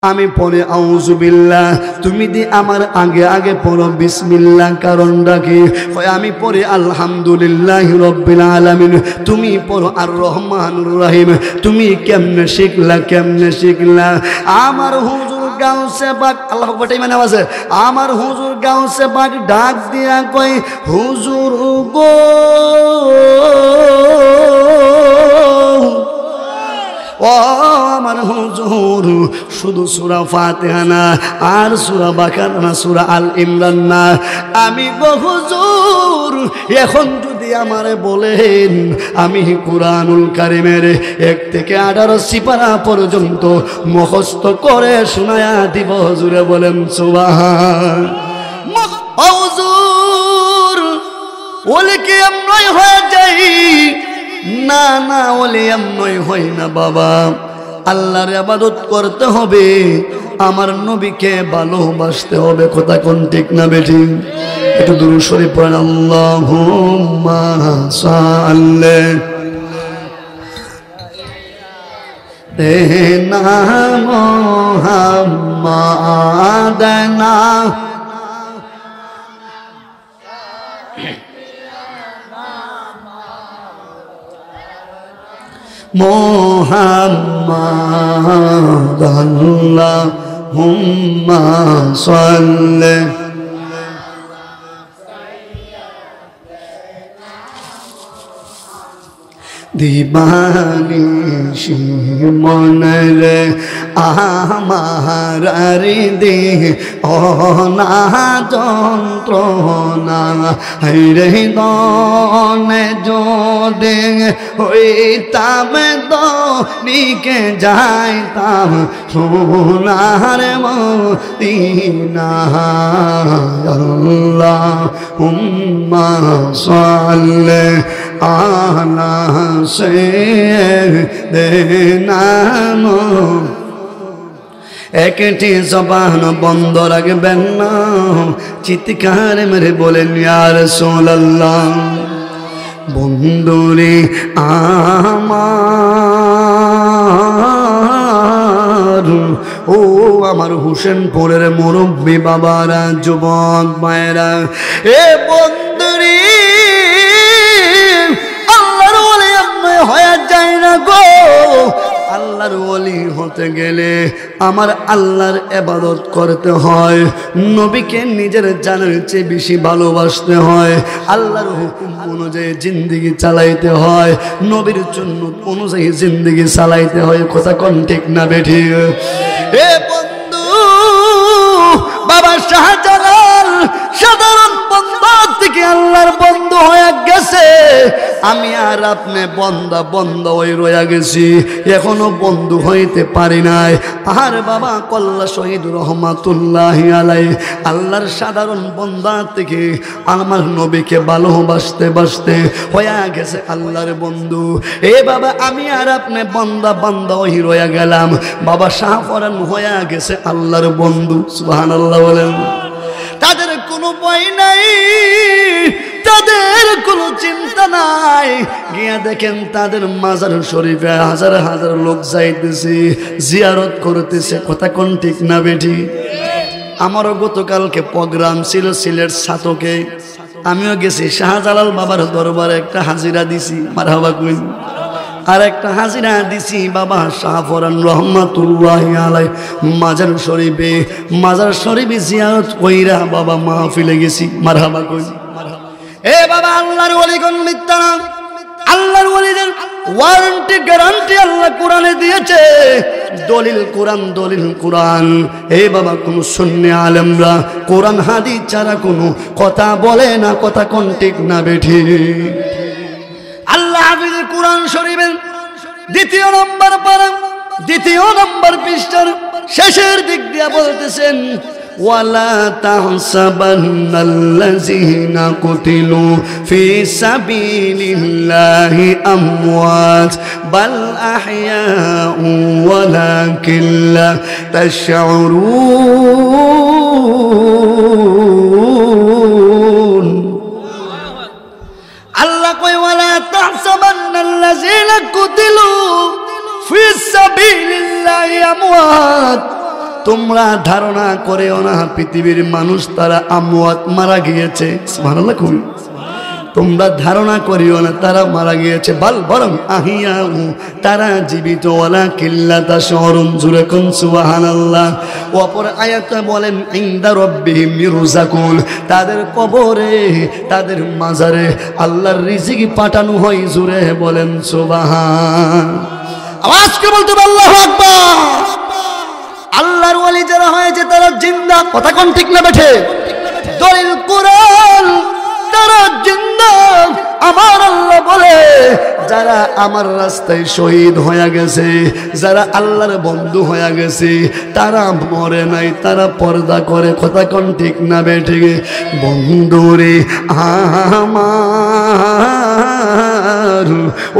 আমি পরে আউযুবিল্লাহ, তুমি দি আমার আগে আগে পড়ো বিসমিল্লাহ, কারণটা কি? আমি পরে আলহামদুলিল্লাহি রাব্বিল আলামিন, তুমি পড়ো আর রহমানুর রহিম। তুমি কেমনে শিখলা? আমার হুজুর গাউসে পাক, আল্লাহ বটেই মানে আছে, আমার হুজুর গাউসে পাক ডাক দিয়া কই, হুজুর গো ও আমার হুজুর, শুধু সূরা ফাতিহা না, আর সূরা বাকারা না, সূরা আল ইমরান না, আমি গো হুজুর এখন যদি আমারে বলেন আমি কুরআনুল কারীমের 1 থেকে 18 সিপারা পর্যন্ত মুখস্থ করে শোনায়া দিব, হুজুরে বলেন সুবহান। হুজুর ওলে কি এমনই হয়ে যাই? না না, ওলে এমনই হয় না বাবা, আল্লাহর ইবাদত করতে হবে, আমার নবীকে ভালোবাসতে হবে। কথা কোন ঠিক না বেঠি? একটু দুরূদ শরীফ পড়েন, আল্লাহুম্মা সাল্লি আলা মুহাম্মাদিনা মুহাম্মাদ আল্লাহুম্মা সাল্লি দিবানিশি মনরে আমার হৃদি অনা যন্ত্রণা রে দনে যদি হইতাম দনিকে যাইতাম সোনার মদিনা। আল্লাহুম্মা সাল্লি আলা সাইয়্যিদিনা। একটি জবান বন্ধ রাখবেন না, চিৎকার মেরে বলেন ইয়া রাসূলুল্লাহ। বন্ধুরে আমার, ও আমার হোসেনপুরের মুরব্বী বাবারা, যুবক মায়েরা, এ বন্ধুরে আল্লাহর ওলি এমনি হয়ে যায় না গো। আল্লাহর ওলি হতে গেলে আমার আল্লাহর ইবাদত করতে হয়, নবীকে নিজের জানের চেয়ে বেশি ভালোবাসতে হয়, আল্লাহর হুকুম অনুযায়ী জিন্দেগি চালাইতে হয়, নবীর সুন্নাত অনুযায়ী জিন্দেগি চালাইতে হয়। কথা কোন ঠিক না বেঠি? এ বন্ধু, বাবা শাহজালাল সাধারণ বন্ধু থেকে আল্লাহর বন্ধু হয়ে গেছে, আমি আর আপনি বন্ধা হয়ে রয়ে গেছি, এখনো বন্ধু হইতে পারি নাই। আর বাবা কল্লা শহীদ রহমাতুল্লাহি আলাইহি আল্লাহর সাধারণ বন্ধা থেকে আমার নবীকে ভালোবাসতে বাসতে হয়ে গেছে আল্লাহর বন্ধু। এ বাবা আমি আর আপনি বন্ধা হয়ে রয়ে গেলাম, বাবা শাহফরান হয়ে গেছে আল্লাহর বন্ধু। সুবহানাল্লাহ বলেন। তাদের কোনো ভয় নাই, তাদের কোনো চিন্তা নাই। গিয়া দেখেন তাদের মাজার শরীফে হাজার হাজার লোক যাইতেছে, জিয়ারত করতেছে। কথা কোন ঠিক না বেঠি? আমারও গতকালকে প্রোগ্রাম ছিল সিলেট ছাতকে, আমিও গেছি। শাহজালাল বাবার দরবারে একটা হাজিরা দিছি, মারহাবা কইন। আর একটা হাজিরা দিছি বাবা শাহফরান রহমাতুল্লাহি আলাইহি মাজার শরীফে জিয়ারত কইরা বাবা মাহফিলে গেছি। মারহাবা কইন। এ বাবা আল্লাহর ওলি কোন মিথ্যা না, আল্লাহর ওলিদের ওয়ারেন্টি গ্যারান্টি আল্লাহ কোরআনে দিয়েছে। দলিল কোরআন। এ বাবা কোন সুন্নি আলেমরা কোরআন হাদিস ছাড়া কোনো কথা বলে না। কথা কোন ঠিক না বেঠি? আল্লাহ হাফিজের কোরআন শরীফের 2 নম্বর পারা 2 নম্বর পৃষ্ঠার শেষের দিক দিয়া বলতেছেন, ওয়ালা তাহসাবান্নাল্লাযীনা কুতিলু ফি সাবিলিল্লাহি আমওয়াত বাল আহইয়াউ ওয়ালাকিন লা তাশউরুন। আল্লাহ কয় ওয়ালা তাহসাবান্নাল্লাযীনা কুতিলু ফি সাবিলিল্লাহি আমওয়াত, তোমরা ধারণা করেও না পৃথিবীর মানুষ তারা আমওয়াত মারা গিয়েছে। সুবহানাল্লাহ। খুবই তোমরা ধারণা করিও না তারা মারা গিয়েছে, বাল বরং আহিয়াউ তারা জীবিত, ওয়ালা কিল্লাতা শরুন, জুরে কোন সুবহানাল্লাহ। অপর আয়াতে বলেন ইনদা রাব্বিহিম ইরযাকুন, তাদের কবরে তাদের মাজারে আল্লাহর রিজিক পাঠানো হয়। জুরে বলেন সুবহান। আওয়াজ করে বলতে আল্লাহু আকবার। আল্লাহর ওলি যারা হয়েছে তারা জিন্দা, কথা কোন ঠিক না বেঠে? দলিল কোরআন, তারা জিন্দা। আমার আল্লাহ বলে যারা আমার রাস্তায় শহীদ হয়ে গেছে, যারা আল্লাহর বন্ধু হয়ে গেছে, তারা মরে নাই, তারা পর্দা করে, কথা কোন ঠিক না বেঠে? বন্ধুরে আমার,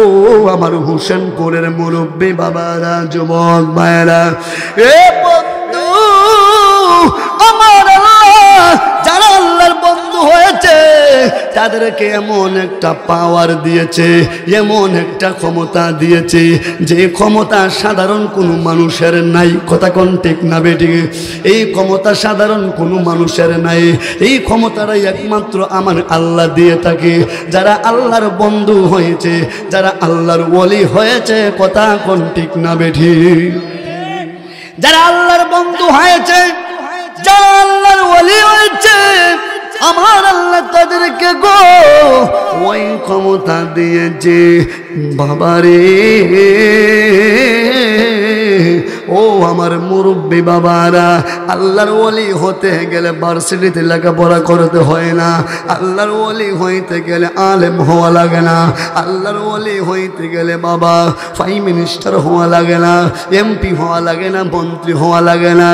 ও আমার হোসেনপুরের মুরব্বী বাবারা, যুবক ভাইরা, এ বন্ধু আমার আল্লাহ যারা আল্লাহর বন্ধু হয়েছে তাদেরকে এমন একটা পাওয়ার দিয়েছে, এমন একটা ক্ষমতা দিয়েছে যে ক্ষমতা সাধারণ কোনো মানুষের নাই। কথা কোন ঠিক না বেঠিক? এই ক্ষমতা সাধারণ কোনো মানুষের নাই। এই ক্ষমতাটাই একমাত্র আমার আল্লাহ দিয়ে থাকে। যারা আল্লাহর বন্ধু হয়েছে, যারা আল্লাহর ওলি হয়েছে, কথা কোন ঠিক না বেঠিক? যারা আল্লাহর বন্ধু হয়েছে, যারা আল্লাহর ওলি হয়েছে, আমার আল্লাহ তাদেরকে গো ওই ক্ষমতা দিয়েছে। বাবারে, ও আমার মুরব্বী বাবারা, আল্লাহর ওলি হতে গেলে ভার্সিটিতে লেখাপড়া করতে হয় না। আল্লাহর ওলি হইতে গেলে আলেম হওয়া লাগে না। আল্লাহর ওলি হইতে গেলে বাবা প্রাইম মিনিস্টার হওয়া লাগে না, এমপি হওয়া লাগে না, মন্ত্রী হওয়া লাগে না।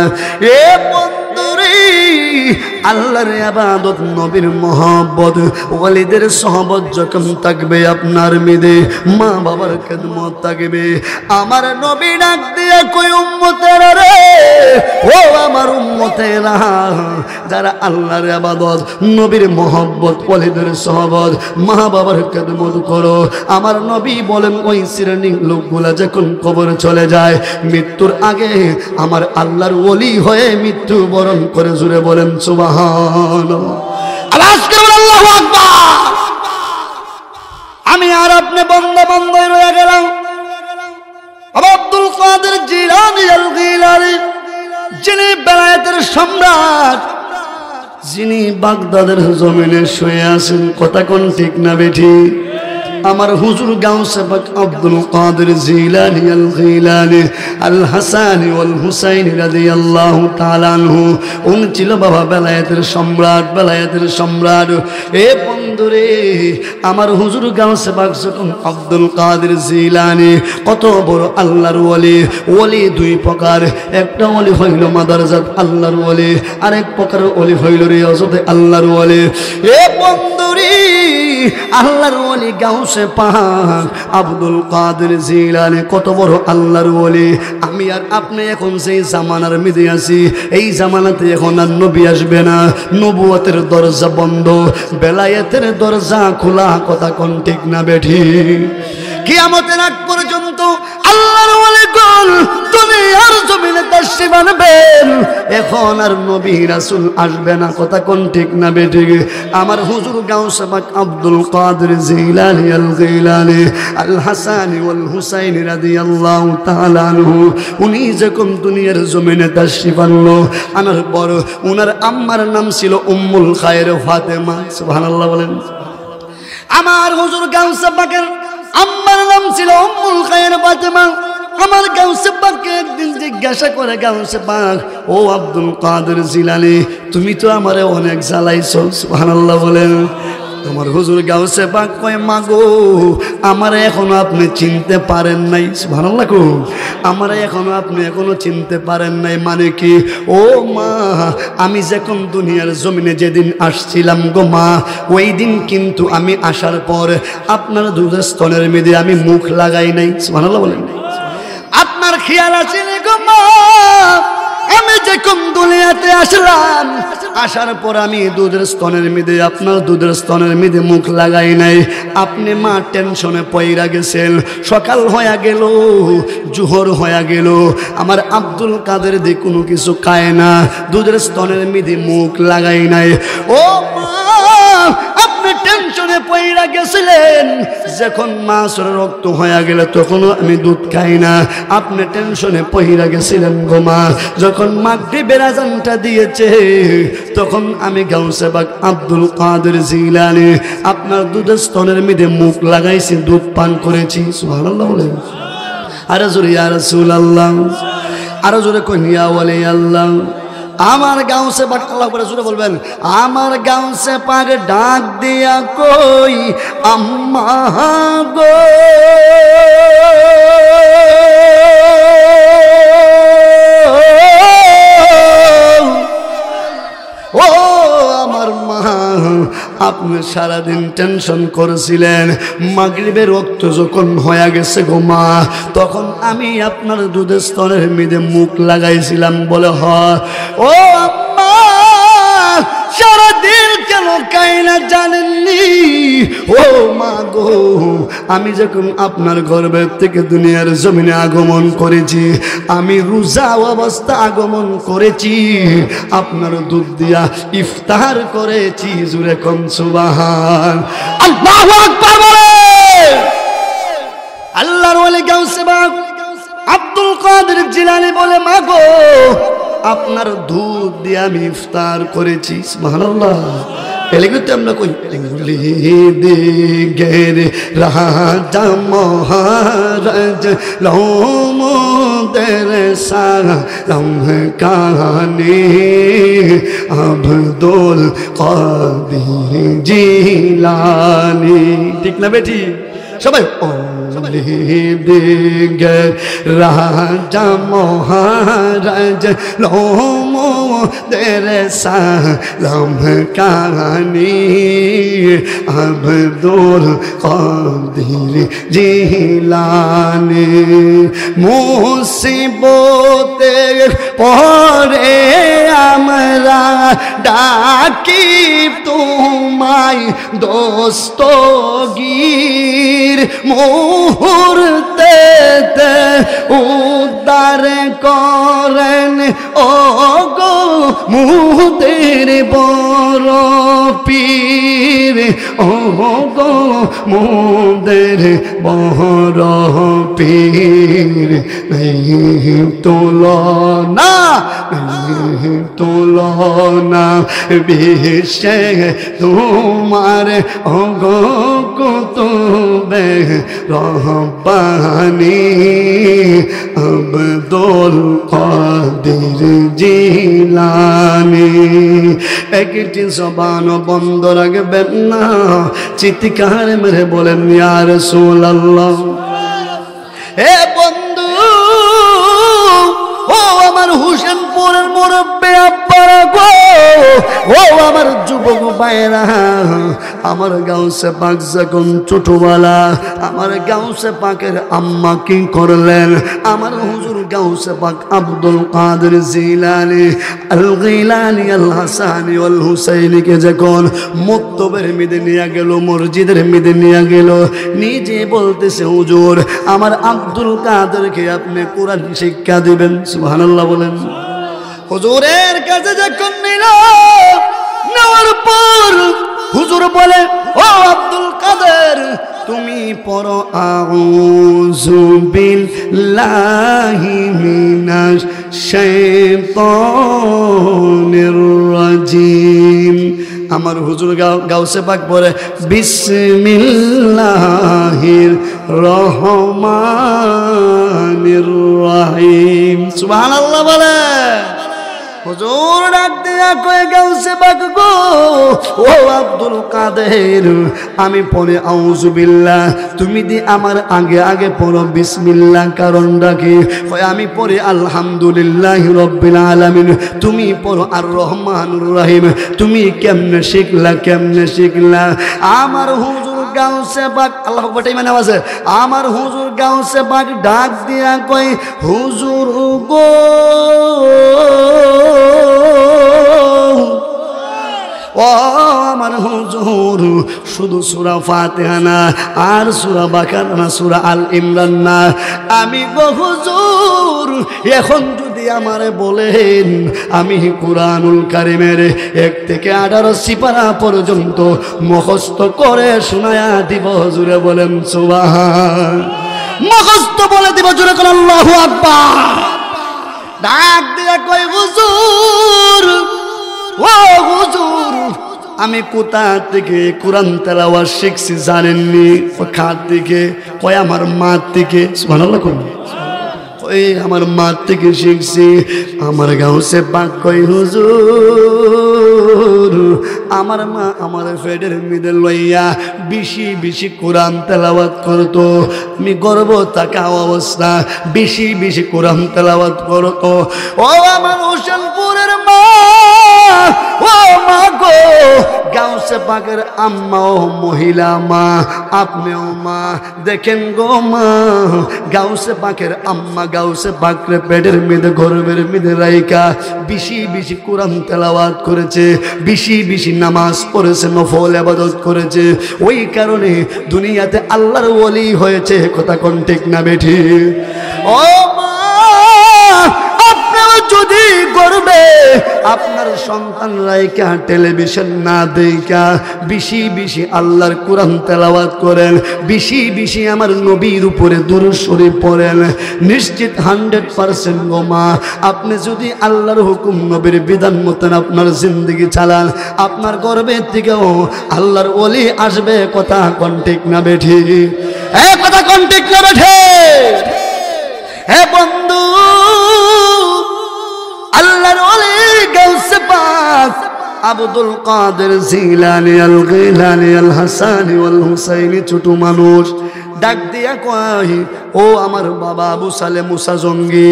এ বন্ধুরে, আল্লাহর ইবাদত, নবীর মহব্বত, ওয়ালিদের সহবত যখন থাকবে আপনার মিদে, মা বাবার খেদমত থাকবে, আমার নবী ডাক দিয়ে কই উম্মতেরা রে, ও আমার উম্মতেরা, যারা আল্লাহর ইবাদত, নবীর মহব্বত, ওয়ালিদের সহবত, মা বাবার খেদমত করো। আমার নবী বলেন ওই শ্রেণীর লোকগুলা যখন কবরে চলে যায়, মৃত্যুর আগে আমার আল্লাহর ওলি হয়ে মৃত্যু বরণ করে। জুড়ে বলেন সুবহানাল্লাহ। আওয়াজ করে বলেন আল্লাহু আকবার। আমি আর আপনি বন্ধ বন্ধ রয়ে গেলাম। আব্দুল কাদের জিলানী আল গিলানী, যিনি বেলায়েতের সম্রাট, যিনি বাগদাদের জমিনে শুয়ে আছেন, কথা কোন ঠিক না বেঠি? আমার হুজুর গাউসে পাক আব্দুল কাদের জিলানী আল গিলানী আল হাসানী ওয়াল হুসাইনী রাদিয়াল্লাহু তাআলা আনহু, উনি ছিল বাবা বেলায়েতের সম্রাট, বেলায়েতের সম্রাট। এ বন্ধুরে, আমার হুজুর গাউসে পাক যখন আব্দুল কাদের জিলানী, কত বড় আল্লাহর ওলি। ওলি দুই প্রকার, একটা ওলি হইল মাদারজাত আল্লাহর ওলি, আরেক প্রকার ওলি হইল রিয়াজতে আল্লাহর ওলি। এ বন্ধুরে, আল্লাহর ওলি গাউসে পাক আব্দুল কাদের জিলানী কত বড় আল্লাহর ওলি। আমি আর আপনি এখন সেই জামানার মধ্যে আছি, এই জামানাতে এখন আর নবী আসবে না, নবুয়তের দরজা বন্ধ, বেলায়েতের দরজা খোলা। কথা কোন ঠিক না বেঠি? কিয়ামতের আগ পর্যন্ত আল্লাহর ওলিগণ দুনিয়ার জমিনে তাশরীফ আনবেন, এখন আর নবী রাসূল আসবে না। কথা কোন ঠিক না বেঠিক? আমার হুজুর গাউসে পাক আব্দুল কাদের জিলানী আল গিলানী আল হাসানী ওয়াল হুসাইনী রাদিয়াল্লাহু তাআলা আনহু, উনি যখন দুনিয়ার জমিনে তাশরীফ আনলো, আনার পর উনার আম্মার নাম ছিল উম্মুল খায়র ফাতেমা। সুবহানাল্লাহ বলেন। আমার হুজুর গাউসে পাকের আম্মার নাম ছিল উম্মুল খায়র ফাতেমা। আমার গাউসে পাককে একদিন জিজ্ঞাসা করে, গাউসে পাক, ও আব্দুল কাদের জিলানী, তুমি তো আমারে অনেক জ্বালাইছো। সুবহানাল্লাহ বলেন। আমার হুজুর গাউসে পাক কয়, মাগো আমারে এখনো আপনি চিনতে পারেন নাই। সুবহানাল্লাহ। আমারে এখনো চিনতে পারেন নাই মানে কি? ও মা, আমি যখন দুনিয়ার জমিনে যেদিন আসছিলাম গো মা, ওই দিন কিন্তু আমি আসার পর আপনার দুধের স্তনের মেয়েদের আমি মুখ লাগাই নাই। সুবহানাল্লাহ বলেন। আপনার খেয়াল আছে গো মা, আমি যখন দুনিয়া দুনিয়াতে আসলাম, আসার পর আমি দুধের স্তনের মধ্যে আপনার দুধের স্তনের মধ্যে মুখ লাগাই নাই। আপনি মা টেনশনে পয়রা গেছেন, সকাল হয়ে গেল, জোহর হয়ে গেল, আমার আব্দুল কাদের দিয়ে কোনো কিছু খায় না, দুধের স্তনের মধ্যে মুখ লাগাই নাই। ও আপনি টেনশনে পয়রা গেছিলেন, যখন মাছের রক্ত হয়ে গেল তখনও আমি দুধ খাই না। আপনি টেনশনে পয়রা গেছিলেন গো মা, যখন মাগরিবের আযানটা দিয়েছে তখন আমি গাউসে পাক আব্দুল কাদের জিলানী আপনার দুধের স্তনের মধ্যে মুখ লাগাইছি, দুধ পান করেছি। সুবহানাল্লাহ বলেন। আরো জোরে ইয়া রাসূলুল্লাহ, আরো জোরে কই ইয়া ওয়ালি আল্লাহ। আমার গাউসে পাক, আল্লাহ করে জোরে বলবেন, আমার গাউসে পাক ডাক দিয়া কই আম্মা গো, ও আমার মা, আপনি সারাদিন টেনশন করেছিলেন, মাগরিবের রক্ত যখন হয়ে গেছে গো মা, তখন আমি আপনার দুধের স্তনের মধ্যে মুখ লাগাইছিলাম বলে হয়। ও আম্মা, সারাদিন কেন খাই না জানেননি? ও মা গো, আমি যখন আপনার গর্ভের থেকে দুনিয়ার জমিনে আগমন করেছি, আমি রোজা অবস্থা আগমন করেছি, আপনার দুধ দিয়া ইফতার করেছি। জুরে কোন সুবহান আল্লাহু আকবার বলে। আল্লাহর ওলি গাউসে পাক আব্দুল কাদের জিলানী বলে, মা গো, আপনার দুধ দিয়ে আমি ইফতার করেছি। সুবহানাল্লাহ। এলাকাতে আমরা কই দে গেরে রাজা মহারাজ লোম দের সালাম কানে আব্দুল কাদের জিলানী। ঠিক না বেটি? সবাই দে রাজা মহারাজ লোম দের সালাম কানে আব্দুল কাদের জিলানী। মুসিবতে পরে আমরা ডাকি তোমায় দস্তগীর, মুহূর্তে উদ্ধার করেন ও গো মুদের বড় পীর, ও গো মুদের বড় পীর। নেই তুলনা, নেই তুলনা বিশ্বে তোমার, ও গো কুতুবে রব্বানী আব্দুল কাদের জিলানী। একটি জবান বন্ধ রাখবেন না, চিৎকার মেরে বলেন ইয়া রাসূলুল্লাহ। হে বন্ধু, ও আমার হোসেনপুরের মুরব্বি আব্বারা গো, ও আমার যুবক ভাইরা, আমার গাউসে পাক যখন ছোটবেলা, আমার গাউসে পাকের আম্মা কি করলেন? আমার হুজুর গাউসে পাক আব্দুল কাদের জিলানী আল গিলানী আল হাসানী আল হুসাইনীকে যখন মক্তবের মধ্যে নিয়ে গেল, মসজিদের মধ্যে নিয়ে গেল, নিজে বলতেছে, হুজুর আমার আব্দুল কাদেরকে আপনি কোরআন শিক্ষা দিবেন। সুবহানাল্লাহ বলেন। হুজুরের কাছে যখন নিল, নেওয়ার পর হুজুর বলে, ও আব্দুল কাদের, তুমি পড়ো আউযু বিল্লাহি মিনাশ শাইতানির রাজিম। আমার হুজুর গাউসে পাক পড়ে বিসমিল্লাহির রহমানির রহিম। সুবহানাল্লাহ বলে। হুজুর ডাক দিয়া কয়ে গাউসে পাক গো, ও আব্দুল কাদের, আমি পড়ে আউযু বিল্লাহ, তুমি দি আমার আগে আগে পড়ো বিসমিল্লাহ। কারণ ডাকি আমি পড়ে আলহামদুলিল্লাহি রাব্বিল আলামিন, তুমি পড়ো আর রহমানুর রহিম। তুমি কেমনে শিখলা, কেমনে শিখলা? আমার হুজুর গাউসে পাক, আল্লাহ বটে মানে আছে, আমার হুজুর গাউসে পাক ডাক দিয়া কয়, হুজুর গো ও আমার হুজুর শুধু সূরা ফাতিহা না আর সূরা বাকারা না সূরা আল ইমরান না আমি গো হুজুর এখন যদি আমারে বলেন আমি কুরআনুল কারীমের 1 থেকে 18 সিপারা পর্যন্ত মুখস্থ করে শোনায়া দিব হুজুরে বলেন সুবহান মুখস্থ বলে দিব জোরে করে আল্লাহু আকবার ডাক দিয়া কই হুজুর ও হুজুর আমি কোথা থেকে কোরআন তেলাওয়াত শিখছি জানেননি কোথা থেকে কই আমার মা থেকে সুবহানাল্লাহ কই ওই আমার মা থেকে শিখছি আমার গাউসে পাক কই হুজুর আমার মা আমার পেটের মধ্যে লইয়া বেশি বেশি কোরআন তেলাওয়াত করতো আমি গর্ব থাকা অবস্থা বেশি বেশি কোরআন তেলাওয়াত করতো ও আমার হোসেনপুরের মা ও মা গো গাউসে পাকের আম্মা ও মহিলা মা আপনিও মা দেখেন গো মা গাউসে পাকের আম্মা গাউসে পাকরে পেটের মধ্যে গর্বের মধ্যে রাইকা বেশি বেশি কোরআন তেলাওয়াত করেছে বেশি বেশি নামাজ পড়েছে নফল ইবাদত করেছে ওই কারণে দুনিয়াতে আল্লাহর ওলি হয়েছে কথা কোন ঠিক না বেঠি ও মা আপনারা যদি গর্বে আপনার সন্তান রাইকা টেলিভিশন না দেখা বেশি বেশি আল্লাহর কোরআন তেলাওয়াত করেন বেশি বেশি আমার নবীর উপরে দুরূদ শরীফ পড়েন নিশ্চিত 100% গো মা আপনি যদি আল্লাহর হুকুম নবীর বিধান মতন আপনার জিন্দেগি চালান আপনার গর্বের থেকেও আল্লাহর ওলি আসবে কথা কোন ঠিক না বেঠি কথা কোন ঠিক না বেঠি হে বন্ধু আল্লাহর ওলি গাউসে পাক আব্দুল কাদের জিলানী আল গিলানী আল হাসানী ওয়াল হুসাইনী ছোট মানুষ ডাক দিয়া কয় ও আমার বাবা আবু সালে মুসা জঙ্গি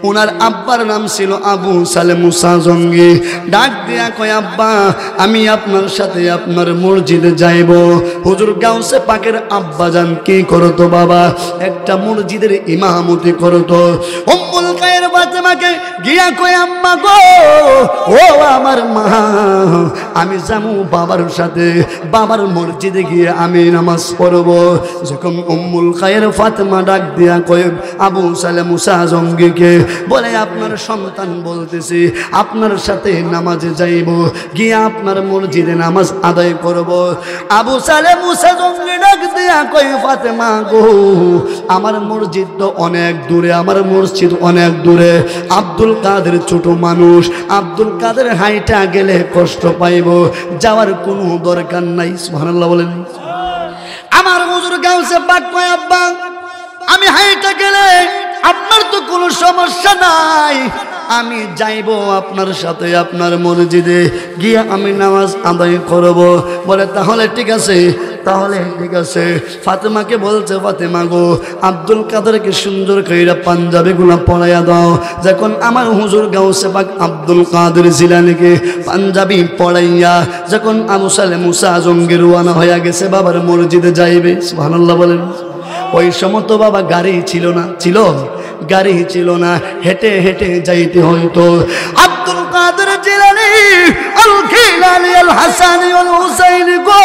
ওনার আব্বার নাম ছিল আবু সালে মুসা জঙ্গি ডাক দিয়া কয় আব্বা আমি আপনার সাথে আপনার মসজিদে যাইব হুজুর গাউসে পাকের আব্বা জান কি করতো বাবা একটা মসজিদের ইমামতি করতো উম্মুল খায়ের ফাতেমাকে গিয়া কয় আম্মা গো ও আমার মা আমি যাবো বাবার সাথে বাবার মসজিদে গিয়ে আমি নামাজ পড়ব যখন উম্মুল খায়ের ফাতেমা ডাক দিয়া কয় আবু সালে মুসা জঙ্গিকে বলে আপনার সন্তান বলতেছি আপনার সাথে নামাজে যাইব গিয়া আপনার মসজিদে নামাজ আদায় করব আবু সালে মুসা জঙ্গি ডাক দিয়া কয় ফাতেমা গো আমার মসজিদ তো অনেক দূরে আমার মসজিদ অনেক দূরে আব্দুল কাদের ছোট মানুষ আব্দুল কাদের হাইটা গেলে কষ্ট পাইব যাওয়ার কোনো দরকার নাই সুবহানাল্লাহ বলেন আমার হুজুর গাউসে পাক কয় আব্বা আমি হাইটা গেলে আপনার তো কোনো সমস্যা নাই আমি যাইব আপনার সাথে আপনার মসজিদে গিয়ে আমি নামাজ আদায় করব বলে তাহলে ঠিক আছে ফাতেমাকে বলছে ফাতেমা গো আব্দুল কাদেরকে সুন্দর কইরা পাঞ্জাবি গুলা পরাইয়া দাও যখন আমার হুজুর গাউসে পাক আব্দুল কাদের জিলানীকে পাঞ্জাবি পরাইয়া যখন আবু সালে মুসা জঙ্গি রওনা হয়ে গেছে বাবার মসজিদে যাইবে সুবহানাল্লাহ বলেন ওই সময় তো বাবা গাড়ি ছিল না গাড়ি ছিল না হেঁটে হেঁটে যাইতে হইতো আব্দুল কাদের জিলানী আল গিলানী আল হাসানী ওয়াল হুসাইনী গো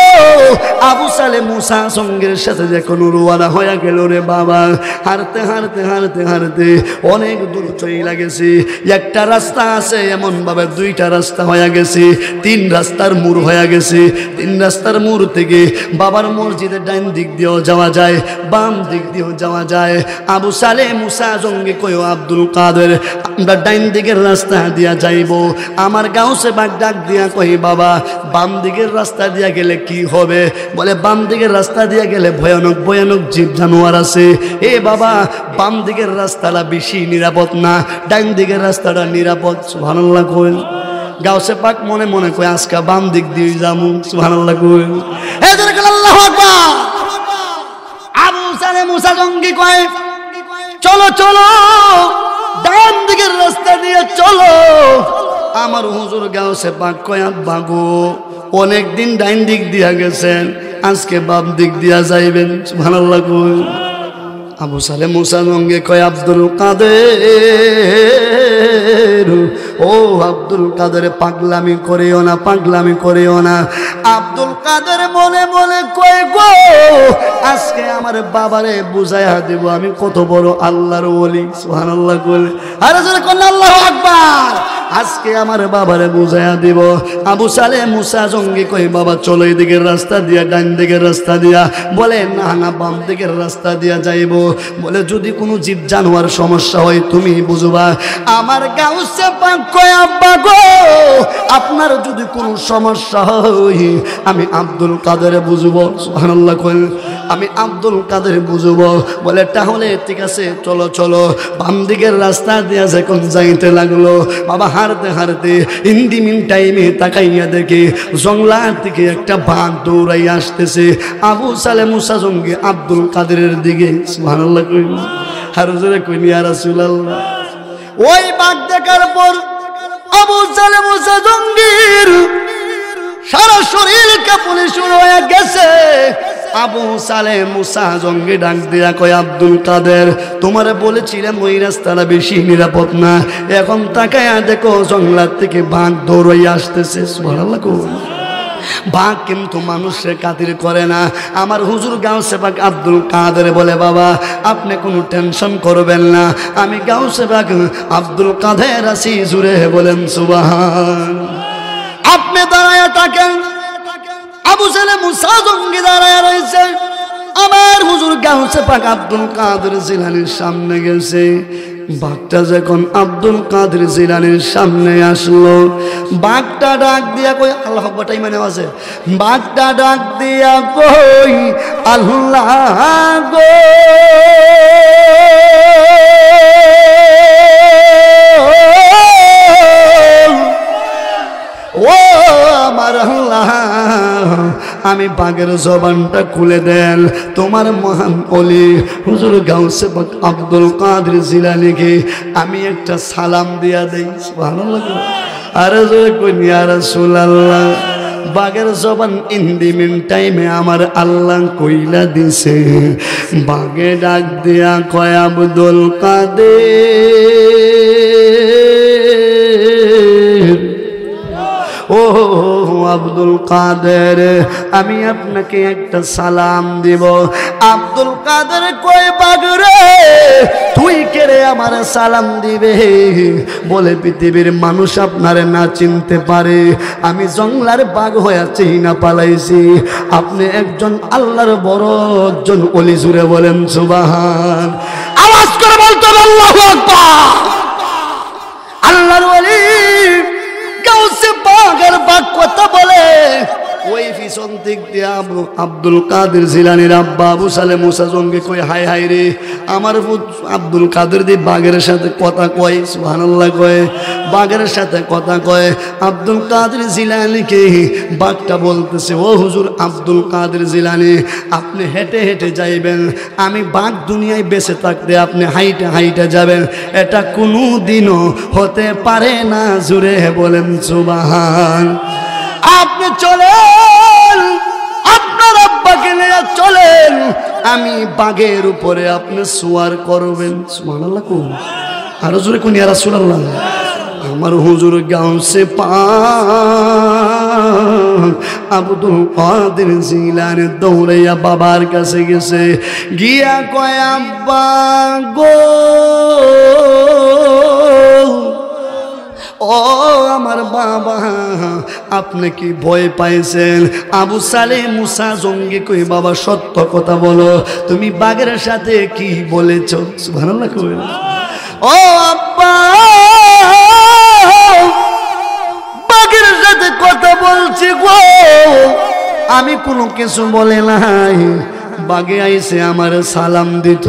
আবু সালে মুসা সঙ্গের সাথে যখন রওনা হয়ে গেল রে বাবা হাঁটতে হাঁটতে হাঁটতে হাঁটতে অনেক দূর চলে গেছে একটা রাস্তা আছে এমন ভাবে দুইটা রাস্তা হয়ে গেছে 3 রাস্তার মোড় হয়ে গেছে 3 রাস্তার মোড় থেকে বাবার মসজিদের ডান দিক দিয়েও যাওয়া যায় বাম দিক দিয়েও যাওয়া যায় আবু সালে মুসা জঙ্গি কয় আব্দুল কাদের আমরা ডান দিকের রাস্তা দিয়া যাইব আমার গাউসে পাক ডাক দিয়া কই বাবা বাম দিকের রাস্তা দিয়া গেলে কি হবে বলে বাম দিকের রাস্তা দিয়া গেলে ভয়ানক ভয়ানক জীব জানোয়ার আছে এ বাবা বাম দিকের রাস্তাটা বেশি নিরাপদ না ডান দিকের রাস্তাটা নিরাপদ সুবহানাল্লাহ কই গাউসে পাক মনে মনে কই আজকে বাম দিক দিয়ে যামু সুবহানাল্লাহ কই হে দরকার আল্লাহু আকবার আবু সালে মুসা জঙ্গি কয় চলো চলো ডান দিকের রাস্তা দিয়ে চলো আমার হুজুর গাউসে পাক কয় আব্বা গো অনেক দিন ডান দিক দিয়া গেছেন আজকে বাম দিক দিয়া যাইবেন সুবহানাল্লাহ কই আবু সালে মুসা জঙ্গি কয় আব্দুল কাদের ও আব্দুল কাদের পাগলামি করিও না, পাগলামি করিও না। আব্দুল কাদের মনে মনে কয় গো আজকে আমার বাবারে বুঝাইয়া দেব আমি কত বড় আল্লাহর ওলি। সুবহানাল্লাহ বলে আরে জোরে কোন আল্লাহু আকবার। আজকে আমার বাবারে বুঝাইয়া দিব। আবু সালে মুসা জঙ্গি কই বাবা চলো এই দিকের রাস্তা দিয়া, ডান দিকের রাস্তা দিয়া। বলে না না বাম দিকের রাস্তা দিয়া যাইব। বলে যদি কোনো জীব জানোয়ার সমস্যা হয় তুমি বুঝবা। আমার গাউসে পাক কয় আব্বা গো আপনার যদি কোনো সমস্যা হয় আমি আব্দুল কাদেরে বুঝবো। সুবহানাল্লাহ কই আমি আব্দুল কাদের বুঝবো। বলে তাহলে ঠিক আছে চলো চলো। বাম দিকের রাস্তা দিয়া যখন যাইতে লাগলো বাবা হারতে হারতে ইন্দি মিন টাইমে তাকাইয়া দেখে জঙ্গলার থেকে একটা বাঘ দৌড়াই আসতেছে আবু সালে মুসা জঙ্গি আব্দুল কাদেরের দিকে। সুবহানাল্লাহ কই আর জোরে কই ইয়া রাসূলুল্লাহ। ওই বাঘ দেখার পর আবু সালে মুসা জঙ্গির সারা শরীর কাঁপুনি শুরু হয়ে গেছে। আবু সালে মুসা জঙ্গি ডাক দিয়া কয় আব্দুল কাদের তোমারে বলেছিলাম ওই রাস্তাটা বেশি নিরাপদ না, এখন তাকায়া দেখো জঙ্গলার থেকে বাঘ দৌড়াই আসতেছে। সুবহানাল্লাহ কই বাঘ কিন্তু মানুষের খাতির করে না। আমার হুজুর গাউসে পাক আব্দুল কাদের বলে বাবা আপনি কোনো টেনশন করবেন না, আমি গাউসে পাক আব্দুল কাদের আছি। জুড়ে বলেন সুবহান। আপনি দাঁড়ায়া থাকেন, আবু সালে মুসা জঙ্গি দাঁড়ায়া রয়েছে। আমার হুজুর গাউসে পাক আব্দুল কাদের জিলানীর সামনে গেছে। বাঘটা যখন আব্দুল কাদের জিলানীর সামনে আসলো বাঘটা ডাক দিয়া কই আল্লাহ আকবার মানে আছে। বাঘটা ডাক দিয়া কই আল্লাহ গো ও আমার আল্লাহ আমি বাঘের জবানটা খুলে দেন তোমার মহান ওলি হুজুর গাউসে পাক আব্দুল কাদের জিলানীকে আমি একটা সালাম দিয়া দেই। সুবহানাল্লাহ। আরে জোরে কই ইয়া রাসূলুল্লাহ। বাঘের জবান ইন্দি মিন টাইমে আমার আল্লাহ কইলা দিছে। বাঘে ডাক দিয়া কয় আব্দুল কাদের ও আব্দুল কাদের আমি আপনাকে একটা সালাম দিব। আব্দুল কাদের কই বাঘ রে তুই কে রে আমার সালাম দিবে? বলে পৃথিবীর মানুষ আপনারে না চিনতে পারে, আমি জঙ্গলার বাঘ হয়ে চিনা পালাইছি, আপনি একজন আল্লাহর বড় একজন ওলি। জুড়ে বলেন সুবহান। আওয়াজ করে বলতে আল্লাহু আকবার। আল্লাহর ওলি গাউসে পাকের বাঘ কথা বলে ওই পিছন দিক দিয়ে আব্দুল কাদের জিলানীর আব্বা আবু সালে মুসা জঙ্গি কই হাই হাই রে আমার আব্দুল কাদের দি বাঘের সাথে কথা কয়। সুবহানাল্লাহ কয় বাঘের সাথে কথা কয়। আব্দুল কাদের জিলানীকে বাঘটা বলতেছে ও হুজুর আব্দুল কাদের জিলানী আপনি হেঁটে হেঁটে যাইবেন, আমি বাঘ দুনিয়ায় বেঁচে থাকতে আপনি হাইটে হাইটে যাবেন, এটা কোনো দিনও হতে পারে না। জুড়ে বলেন সুবহান। আপনি চলেন আপনার আব্বাকে নিয়ে চলেন, আমি বাঘের উপরে আপনি সোয়ার করবেন। সুবহানাল্লাহ কই আরো জোরে কোন ইয়া রাসূলুল্লাহ। আমার হুজুর গাউসে পাক আব্দুল কাদের জিলানী দৌড়াইয়া বাবার কাছে গেছে, গিয়া কয় আব্বা গো ও আমার বাবা আপনি কি ভয় পাইছেন? আবু সালে মুসা জঙ্গি কই বাবা সত্য কথা বলো, তুমি বাঘের সাথে কি বলেছ? সুবহানাল্লাহ কই ও আব্বা বাঘের সাথে কথা বলছি গো, আমি কোনো কিছু বলে নাই। বাঘে আইসে আমার সালাম দিত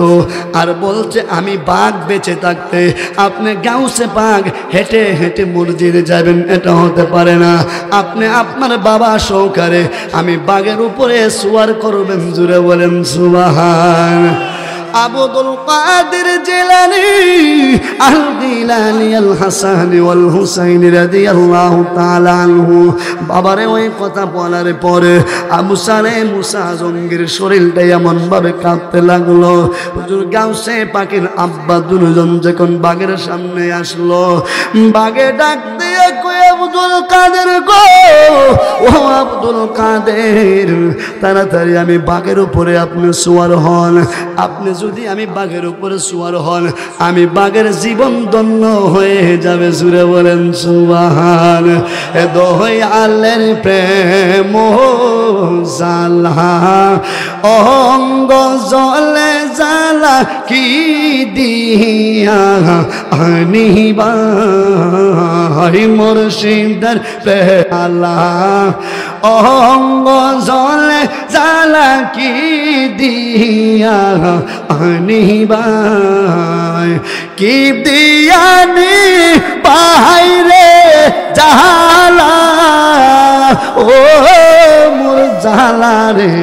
আর বলছে আমি বাঘ বেঁচে থাকতে আপনি গাউসে বাঘ হেঁটে হেঁটে মসজিদে যাবেন, এটা হতে পারে না। আপনি আপনার বাবা সহকারে আমি বাঘের উপরে সোয়ার করবেন। জুড়ে বলেন সুবহান। আব্দুল কাদের জিলানী আল গিলানী আল হাসান ওয়াল হুসাইন রাদিয়াল্লাহু তাআলা আনহু। বাবারে ওই কথা বলার পরে আবু সালেহ মুসা জঙ্গির শরীরটা এমন ভাবে কাঁপতে লাগলো। হুজুর গাউসে পাকের আব্বা দুজন যখন বাগের সামনে আসলো, বাগে ডাক দিয়ে কয় আব্দুল কাদের গো, ও আব্দুল কাদের, তাড়াতাড়ি আমি বাগের উপরে আপনি সওয়ার হন। আপনি যদি আমি বাগের উপরে সওয়ার হন, আমি বাগের জীবন ধন্য হয়ে যাবে। জুড়ে বলেন সুবহান। এ দোহাই আল্লাহর প্রেম জালা, অঙ্গ জলে জালা কি দিয়া আনিবা মুর্শিদের প্রেলা, অঙ্গ জলে জালা কি দিয়া আনিবা, কি দিয়ানি পাহাইরে জালা, ও মোর জালা রে,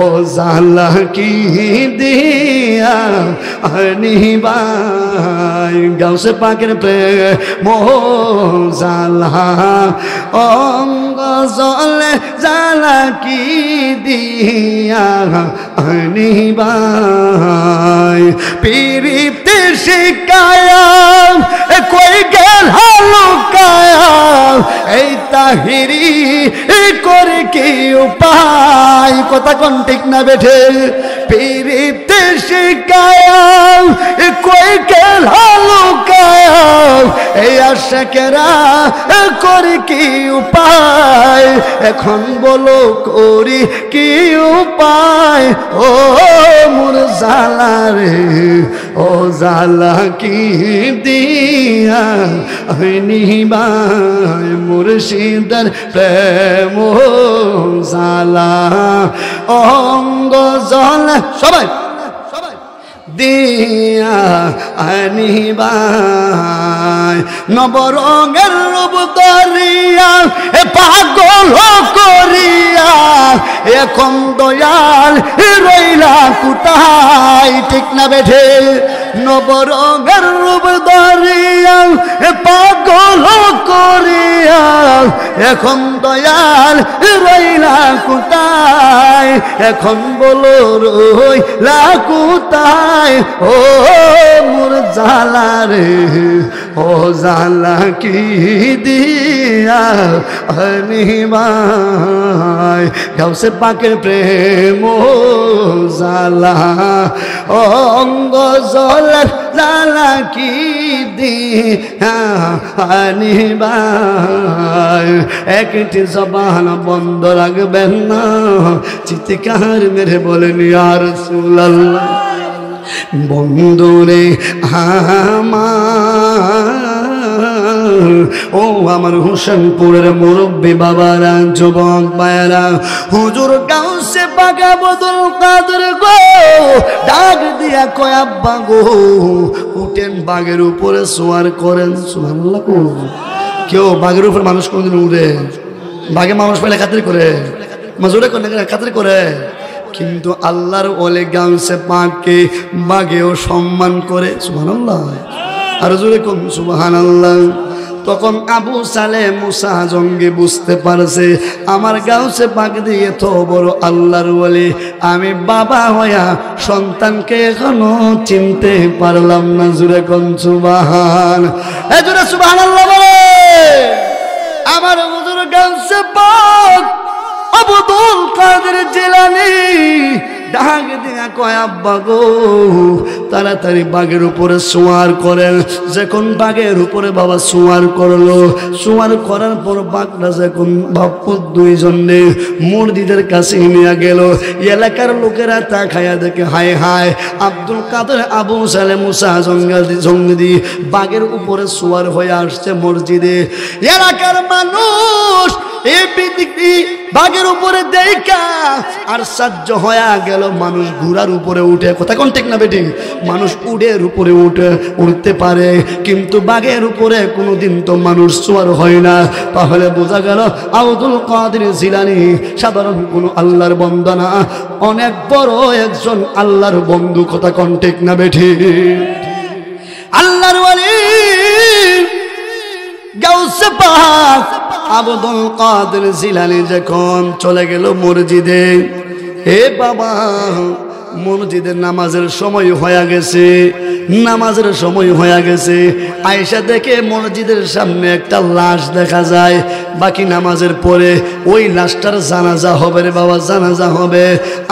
ও জালা কি দিয়া আনিবাই। গাউসে পাকের প্রেম জালা, অঙ্গ জলে জালা কি দিয়া আনিবাই। পিরিতে শিকায়া কই গেল লুকায়া, এই তাহিরি করে কি উপায়, কথা কোন ঠিক না বেঠে। পিরিতে শিকায়া কই গেল লুকায়া, এই আশাকেরা করে কি উপায়, এখন বলো করি কি উপায়, ও মোর জালা রে, ও জালা কি দিয়া নিবাই মুর্শিদের প্রেম জালা, অঙ্গ জল সবাই দিয়া আনিবাই। নবরঙের রূপ ধরিয়া পাগল করিয়া, এখন দয়াল রইলা কোথায়, ঠিক না বেঠে। নবরঙের রূপ ধরিয়া পাগল করিয়া, এখন দয়াল রইলা কোথায়, এখন বলো রইলা কোথায়, ও মোর জালা রে, ও জালা কি দিয়া আনিবাই। গাউসে পাকের প্রেম জালা, অঙ্গ জলা জালা কি দিয়া আনিবাই। একটি জবান বন্ধ রাখবেন না, চিৎকার মেরে বলেন ইয়া রাসূলুল্লাহ। বন্ধুরে আমার, ও আমার হোসেনপুরের মুরব্বী বাবারা, যুবক ভাইয়েরা, হুজুর গাউসে পাক আব্দুল কাদের গো ডাক দিয়া কয় আব্বা গো, উঠেন বাগের উপরে সওয়ার করেন। সুবহানাল্লাহ। কেউ বাগের উপর মানুষ কোনদিন উঠে? বাগে মানুষ পেলে খাতির করে, মাজুরে করে খাতির করে, কিন্তু আল্লাহর ওলি গাউসে পাককে বাগেও সম্মান করে। সুবহানাল্লাহ। আর জোরে কোন সুবহানাল্লাহ। তখন আবু সালেহ মুসা জঙ্গি বুঝতে পারছে আমার গাউসে পাক দিয়ে তো বড় আল্লাহর ওলি, আমি বাবা হইয়া সন্তানকে এখনো চিনতে পারলাম না। জোরে কোন সুবহান, এই জোরে সুবহানাল্লাহ বলে। আমার হুজুর গাউসে পাক আব্দুল কাদের জিলানী ডাক দিয়া কয় আব্বা গো, তাড়াতাড়ি বাগের উপরে সোয়ার করেন। যখন বাগের উপরে বাবা সোয়ার করলো, সোয়ার করার পর বাঘটা যখন বাপ্পু দুইজনে মুরদিদের কাছে নিয়ে গেল, এলাকার লোকেরা তা খায়া দেখে হায় হায়, আব্দুল কাদের আবু সালেহ মুসা জঙ্গি বাগের উপরে সোয়ার হয়ে আসছে মসজিদে। এলাকার মানুষ এই পৃথিবী বাঘের উপরে দেখা আর সাহায্য হয়ে গেল মানুষ ঘোড়ার উপরে উঠে। কথা কোন ঠিক না বেটি? মানুষ উড়ের উপরে উঠতে পারে, কিন্তু বাঘের উপরে কোনোদিন তো মানুষ সওয়ার হয় না। তাহলে বোঝা গেল আব্দুল কাদের জিলানী সাধারণ কোন আল্লাহর বান্দা না, অনেক বড় একজন আল্লাহর বন্ধু। কথা কোন ঠিক না বেটি? আল্লাহর ওয়ালি গাউসে পাক আব্দুল কাদের জিলানী যখন চলে গেল মসজিদে, হে বাবা মসজিদের নামাজের সময় হয়ে গেছে, নামাজের সময় হয়ে গেছে। আয়েশা দেখে মসজিদের সামনে একটা লাশ দেখা যায়। বাকি নামাজের পরে ওই লাশটার জানাজা হবে রে বাবা, জানাজা হবে।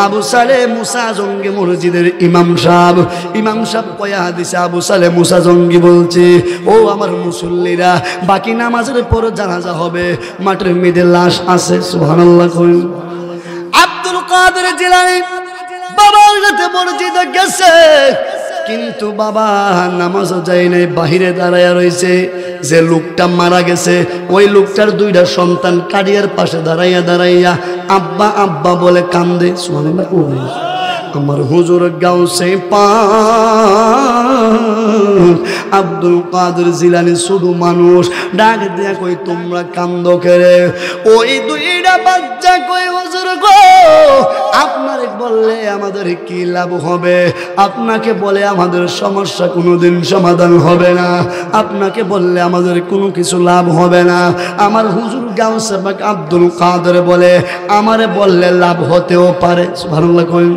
আবু সালে মুসা জঙ্গি মসজিদের ইমাম সাহেব কয়া দিছে, আবু সালে মুসা জঙ্গি বলছে, ও আমার মুসল্লিরা, বাকি নামাজের পরে জানাজা হবে, মাঠের মধ্যে লাশ আছে। সুবহানাল্লাহ। আব্দুল কাদের জিলানী বাবার সাথে মসজিদে গেছে, কিন্তু বাবা নামাজ যায় নাই, বাহিরে দাঁড়াইয়া রয়েছে। যে লোকটা মারা গেছে ওই লোকটার দুইটা সন্তান কারিয়ার পাশে দাঁড়াইয়া আব্বা আব্বা বলে কান্দে। সুবহানাল্লাহ। আমার হুজুর গাউসে পাক আব্দুল কাদের জিলানী শুধু মানুষ, ডাক দিয়া কই তোমরা কান্দো কেরে? ওই দুইটা বাচ্চা কই হুজুর গো, আপনারে বললে আমাদের কি লাভ হবে? আপনাকে বলে আমাদের সমস্যা কোনোদিন সমাধান হবে না, আপনাকে বললে আমাদের কোনো কিছু লাভ হবে না। আমার হুজুর গাউসে পাক আব্দুল কাদের বলে, আমারে বললে লাভ হতেও পারে। সুবহানাল্লাহ। কই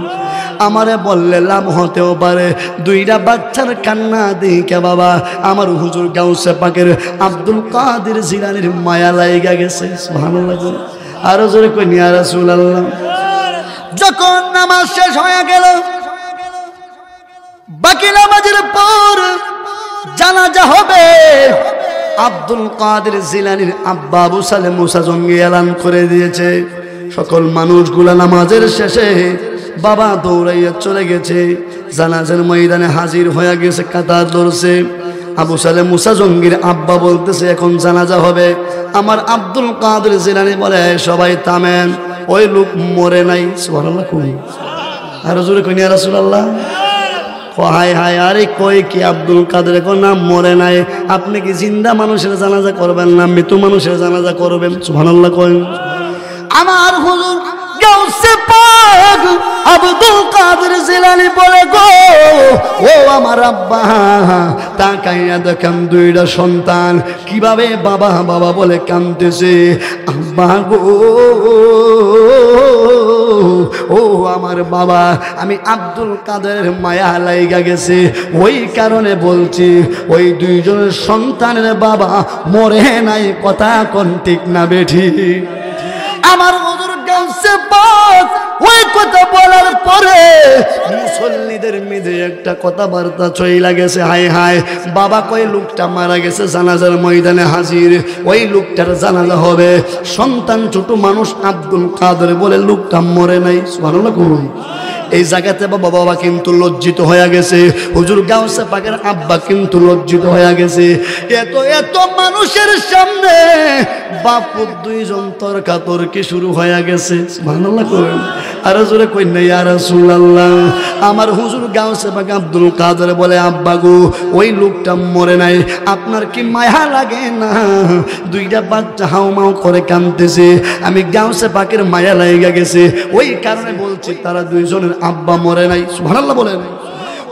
আমারে বললে লাভ হতেও পারে। দুইটা বাচ্চার কান্না দেখে বাবা আমার হুজুর গাউসে পাকের আব্দুল কাদের জিলানীর মায়া লাইগা গেছে। সুবহানাল্লাহ। আরো জোরে কই ইয়া রাসূলুল্লাহ। যখন নামাজ শেষ হয়ে গেল, বাকি নামাজের পর জানাজা হবে। আব্দুল কাদের জিলানীর আব্বা আবু সালেম মুসা জঙ্গি এলান করে দিয়েছে, সকল মানুষগুলা নামাজের শেষে বাবা দৌড়াইয়া চলে গেছে, জানাজার ময়দানে হাজির হয়ে গেছে, কাতার ধরছে। আবু সালেম মুসা জঙ্গির আব্বা বলতেছে এখন জানাজা হবে। আমার আব্দুল কাদের জিলানী বলে সবাই থামেন, ওই লোক মরে নাই। সুবহানাল্লাহ। কই আরো জোরে কই ইয়া রাসূলুল্লাহ। হায় হায়, আরে কই কি আব্দুল কাদের এখন না মরে নাই? আপনি কি জিন্দা মানুষের জানাজা করবেন না মৃত মানুষের জানাজা করবেন? সুবহানাল্লাহ। কই আমার হুজুর গাউসে পাক আব্দুল কাদের জিলানী বলে গো, ও আমার আব্বা, তাকাইয়া দেখেন দুইটা সন্তান কিভাবে বাবা বাবা বলে কাঁদতেছে। আব্বা গো, ও আমার বাবা, আমি আব্দুল কাদের মায়া লাইগা গেছে, ওই কারণে বলছি ওই দুইজনের সন্তানের বাবা মরে নাই। কথা কোন ঠিক না বেঠি? আমার হুজুর গাউসে পাক ওই কথা বলার পরে মুসল্লিদের মধ্যে একটা কথাবার্তা চইলা গেছে। হায় হায়, বাবা কই লোকটা মারা গেছে, জানাজার ময়দানে হাজির, ওই লোকটার জানাজা হবে। সন্তান ছোট মানুষ আব্দুল কাদের বলে লোকটা মরে নাই। সুবহানাল্লাহ। এই জায়গাতে বাবা কিন্তু লজ্জিত হয়ে গেছে, হুজুর গাউসে পাকের আব্বা কিন্তু লজ্জিত হয়ে গেছে। এত মানুষের সামনে বাপুর দুইজন তর্কাতর্কি শুরু হয়ে গেছে। সুবহানাল্লাহ। করেন আরো জোরে কই না ইয়া রাসূলুল্লাহ। আমার হুজুর গাউসে পাক আব্দুল কাদের বলে আব্বা গো, ওই লোকটা মরে নাই, আপনার কি মায়া লাগে না? দুইটা বাচ্চা হাউমাউ করে কাঁদতেছে, আমি গাউসে পাকের মায়া লাগা গেছে, ওই কারণে বলছি তারা দুইজনের আব্বা মরে নাই। সুবহানাল্লাহ বলেন।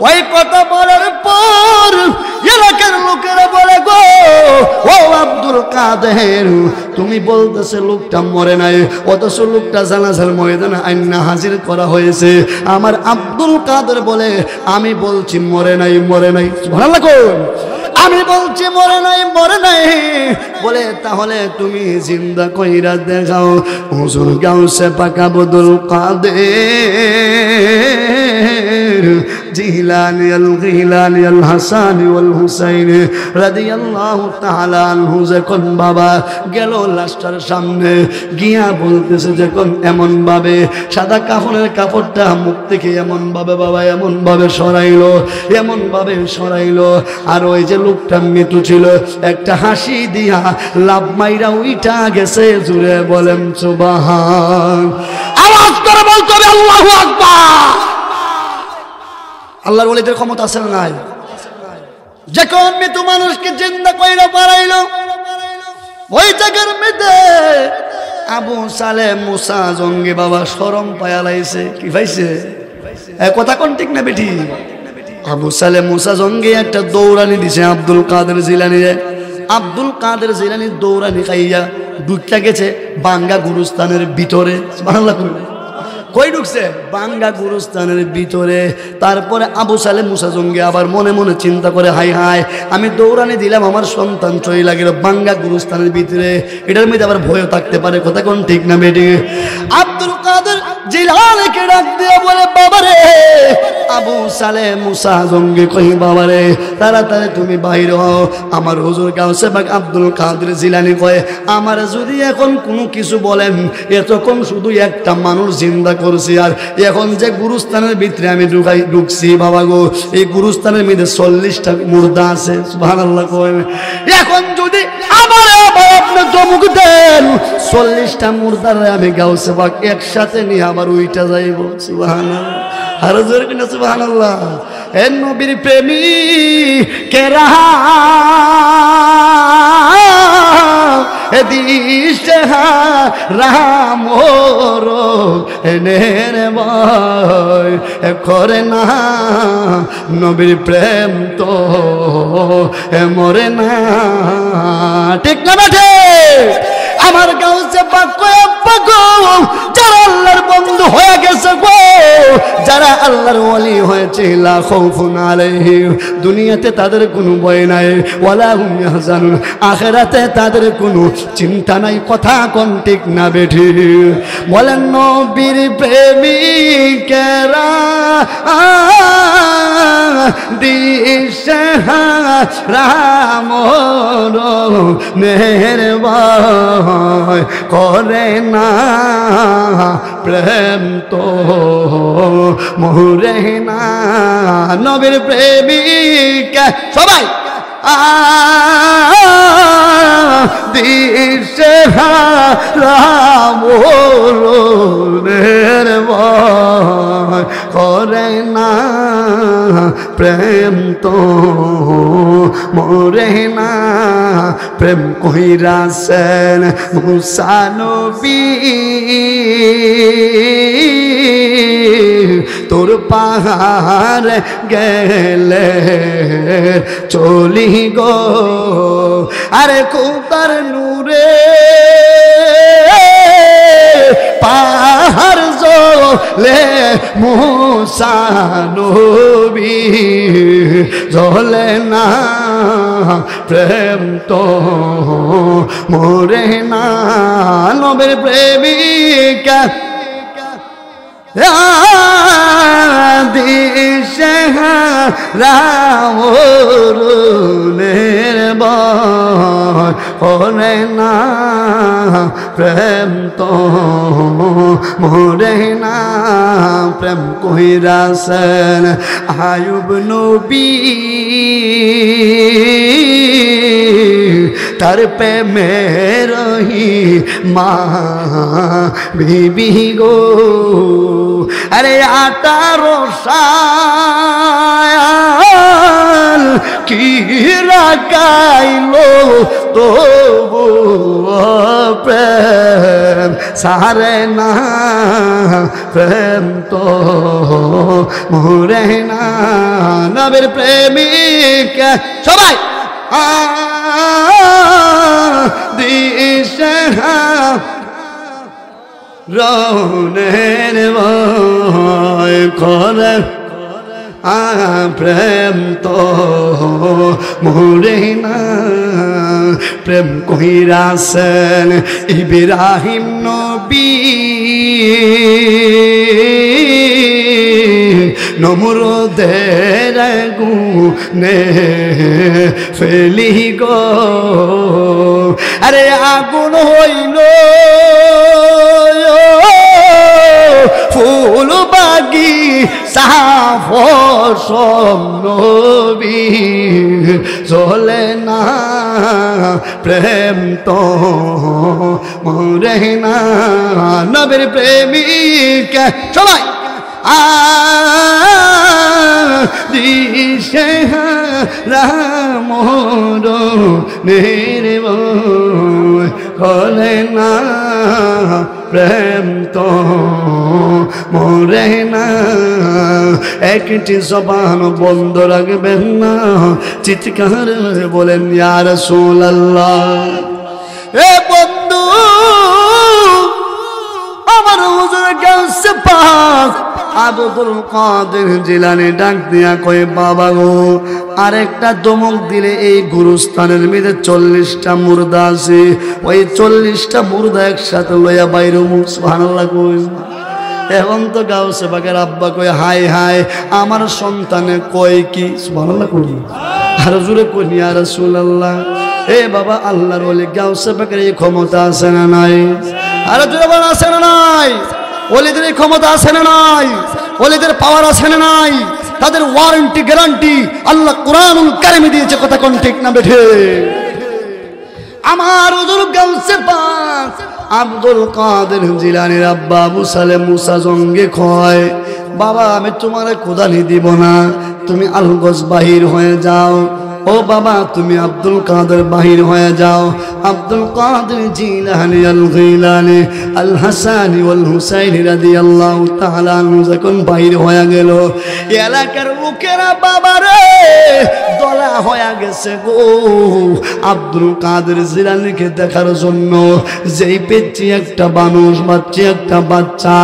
ওই কথা বলার পর এলাকার লোকেরা বলে গো, ও আব্দুল কাদের, তুমি বলতেছে লোকটা মরে নাই, অথচ লোকটা জানাজার ময়দানে আইনা হাজির করা হয়েছে। আমার আব্দুল কাদের বলে আমি বলছি মরে নাই, মরে নাই। সুবহানাল্লাহ। আমি বলছি মরে নাই, মরে নাই বলে, তাহলে তুমি জিন্দা কইরা দেখাও। হুজুর গাউসে পাক আব্দুল কাদের জিলানী আল গিলানী আল হাসান ওয়াল হুসাইন রাদিয়াল্লাহু তাআলা আনহু যখন বাবা গেল লাশটার সামনে গিয়া বলতেছে যখন এমন ভাবে সাদা কাফনের কাপড়টা মুখ থেকে এমন ভাবে বাবা এমন ভাবে সরাইলো, এমন ভাবে সরাইলো, আর ওই যে লোকটা মৃত্যু ছিল একটা হাসি দিয়া লাভ মাইরা উইটা গেছে। জুড়ে বলেন সুবহান, আওয়াজ করে বলতে হবে আল্লাহু আকবার। আল্লাহর ওলিদের ক্ষমতা আছে না নাই? যখন মৃত্যু মানুষকে জিন্দা কইরা বাড়াইলো ওই জায়গার মধ্যে আবু সালেহ মুসা জঙ্গি বাবা শরম পায়া লাইছে। কি পাইছে? কথা কোন ঠিক না বেটি? আবু সালেহ মুসা জঙ্গি একটা দৌড়ানি দিছে আব্দুল কাদের জিলানি। আব্দুল কাদের জিলানি দৌড়ানি খাইয়া ঢুকতে গেছে বাঙ্গা গুরুস্থানের ভিতরে। সুবহানাল্লাহ। কই ঢুকছে? বাঙ্গা গুরুস্থানের ভিতরে। তারপরে আবু সালেহ মুসা জঙ্গি আবার মনে মনে চিন্তা করে হাই হাই আমি দৌড়ানি দিলাম আমার সন্তান চই লাগিল বাঙ্গা গুরুস্থানের ভিতরে, এটার মধ্যে আবার ভয়ও থাকতে পারে। কথা কোন ঠিক না বেটি? আব্দুল কাদের জিলানীকে ডাক দিয়ে বলে বাবারে আবু সালেহ মুসা জঙ্গি কই বাবারে তাড়াতাড়ি তুমি বাইরে হও। আমার হুজুর গাউসে পাক আব্দুল কাদের জিলানী কয় আমার যদি এখন কোনো কিছু বলেন এতক্ষণ শুধু একটা মানুষ জিন্দা করছি, আর এখন যে গুরুস্থানের ভিতরে আমি ঢুকছি বাবা গো এই গুরুস্থানের মধ্যে 40টা মুর্দা আছে। সুবহানাল্লাহ। কয় এখন যদি আমার আপনি চমক দেন 40টা মুর্দারে আমি গাউসে পাক একসাথে নিয়ে আবার উইটা যাইব। সুবহানাল্লাহ। আর জোরে কিনা সুবহানাল্লাহ। এ নবীর প্রেমিকেরা দিশে রাম এনের ভয় করে না নবীর প্রেম তো মরে না। ঠিক না বেঠে? আমার গাউসে পাক যারা আল্লাহর বন্ধু হয়ে গেছে গো, যারা আল্লাহর ওয়ালি হয়েছে লা খাউফুন আলাইহিম দুনিয়াতে তাদের কোনো ভয় নাই, ওয়ালা হুম ইয়াহজানুন আখিরাতে তাদের কোনো চিন্তা নাই। কথা কোন ঠিক না বেঠি? বলেন নবীর প্রেমিকেরা দিশে রাম মেহেরবান করে না প্রেম তো মরে না। নবীর প্রেমিকা সবাই দিশে রাম মেহেরবান করে না প্রেম তো মরে না। প্রেম কইরাছেন মুসা নবী তোর পাহাড় গেলে চলি গো, আরে খোদার নূরে পাহাড় জ্বলে মুসা নবী জ্বলে না প্রেম তো মরে না। নবীর প্রেমিকা দিশে রামের ভয় করে না প্রেম তো মরে না। প্রেম কইরাছেন আয়ুব নবী তার প্রেমের মা বিবি গো, আরে 18 সাল কি রাগাইলো তবু প্রেম সারে না প্রেম তো মরে না। নবীর প্রেমিকা সবাই দিশে রনের ভয় করে প্রেম তো মরে না প্রেম কইরাছেন ইব্রাহিম নবী নমরুদের আগুনে ফেলি গো আরে আগুন হইল ফুল বাগি সাফসম নবী চলে না প্রেম তো মরে না নবীর প্রেমিক সবাই দিশে রামর নির্ভর হলে না প্রেম তো মরে না একটি জবান বন্ধ রাখবেন না চিৎকার বলেন ইয়া রাসূলুল্লাহ এ বন্ধু আমার হুজুর গাউসে পাক আব্দুল কাদের জিলানী ডাক দিয়া কয় বাবা গো আরেকটা দমক দিলে এই গুরুস্থানের মধ্যে 40টা মুর্দা আছে ওই 40টা মুর্দা একসাথে লইয়া বাইরে সুবহানাল্লাহ কই এখন তো গাউসে পাকের আব্বা কয় হাই হাই আমার সন্তানে কয় কি সুবহানাল্লাহ কই আর জোরে কই ইয়া রাসূলুল্লাহ এ বাবা আল্লাহর ওলি গাউসে পাকের এই ক্ষমতা আছে না নাই আর জোরে বল আছে না নাই ওলিদের এই ক্ষমতা আছে না নাই ওলিদের পাওয়ার আছে না নাই তাদের ওয়ারেন্টি গ্যারান্টি আল্লাহ কুরআনুল কারীমে দিয়েছে কথা কোন ঠিক না বেঠে আমার হুজুর গাউসে পাক আব্দুল কাদের জিলানীর আব্বা আবু সালেম মুসা জঙ্গে কয় বাবা আমি তোমারে কোদালি দিব না তুমি আলগজ বাহির হয়ে যাও ও বাবা তুমি আব্দুল কাদের বাহির হয়ে যাও আব্দুল কাদের জিলানী আল গিলানী আল হাসানী ওয়াল হুসাইনী রাদিয়াল্লাহু তাআলা আনহু যখন বাহির হয়ে গেল এলাকার লোকেরা বাবা রে দলা হয়ে গেছে গো আব্দুল কাদের জিলানীকে দেখার জন্য যেই পেচ্ছি একটা মানুষ বাচ্চা একটা বাচ্চা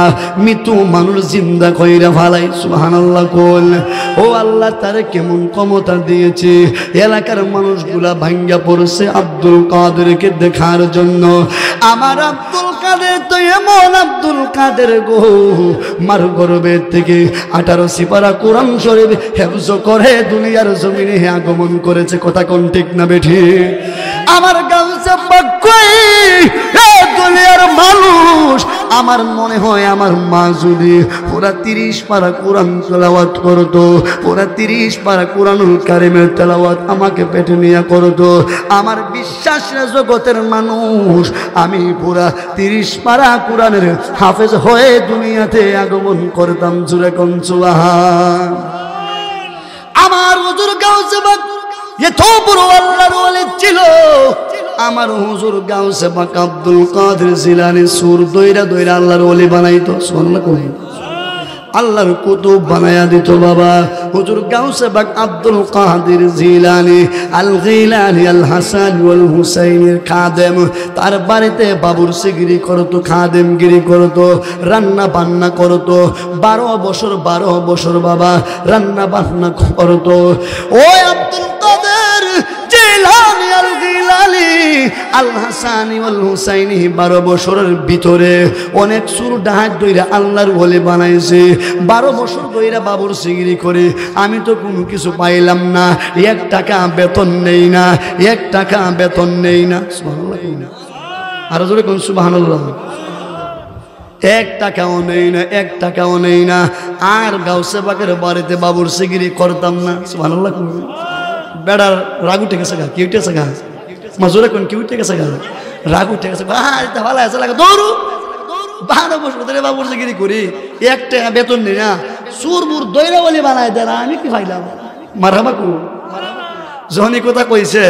মৃত মানুষ জিন্দা কইরা ফালাই সুবহানাল্লাহ কোল ও আল্লাহ তারে কেমন ক্ষমতা দিয়েছে এলাকার মানুষগুলা ভাঙ্গা পড়ছে আব্দুল কাদেরকে দেখার জন্য আমার আব্দুল কাদের তো এমন আব্দুল কাদের গো মার গর্বের থেকে 18 সিপারা কোরআন শরীফ হেফজ করে দুনিয়ার জমিনে আগমন করেছে কথা কোন ঠিক না বেঠি আমার গাউসে পাক কই এ দুনিয়ার মানুষ আমার মনে হয় আমার মা যদি পুরা 30 পারা কোরআন তেলাওয়াত করতো পুরা 30 পারা কোরআনুল কারীমের তেলাওয়াত আমাকে পেটে নিয়ে করতো আমার বিশ্বাস জগতের মানুষ আমি পুরা 30 পারা কোরআনের হাফেজ হয়ে দুনিয়াতে আগমন করতাম জুরে কোন সুবহান আমার হুজুর গাউসে পাক এত বড় আল্লাহর ওলি ছিল আমার হুজুর গাউসে পাক আব্দুল কাদের জিলানী সুর দইরা দইরা আল্লাহর ওলি বানাইতো সুবহানাল্লাহ কই আল্লাহর কুতুব বানায়া দিত বাবা হুজুর গাউসে পাক আব্দুল কাদের জিলানী আল গিলানী আল হাসান ওয়াল হুসাইনের খাদেম তার বাড়িতে বাবুর সিগরি করতো খাদেমগিরি করতো রান্না বান্না করতো 12 বছর বাবা রান্না বান্না করতো ওই আব্দুল কাদের জিলানী আল গিলানী আল হাসানি ওয়াল হুসাইনি 12 বছরের ভিতরে অনেক সুর ডাহাত দইরা আল্লাহর ওলি বানাইছে 12 বছর দইরা বাবুর সিগরি করে আমি তো কোনো কিছু পাইলাম না 1 টাকা বেতন নেই না 1 টাকা বেতন নেই না সুবহানাল্লাহ আর জোরে কোন সুবহানাল্লাহ 1 টাকাও নেই না 1 টাকাও নেই না আর গাউসে পাকের বাড়িতে বাবুর সিগরি করতাম না সুবহানাল্লাহ বেড়ার রাগ উঠে গেছে গা কি উঠেছে গা মাজুরে কোন কি উঠে গেছে গা রাগ উঠে গেছে এটা ভালো আছে লাগে দৌড়ু 12 বছর ধরে বাবুর জিগিরি করি 1 টাকা বেতন নেই না সুরমুর দইরা বলি বানায় দেয় না আমি কি পাইলাম মারামাকু জহনি কথা কইছে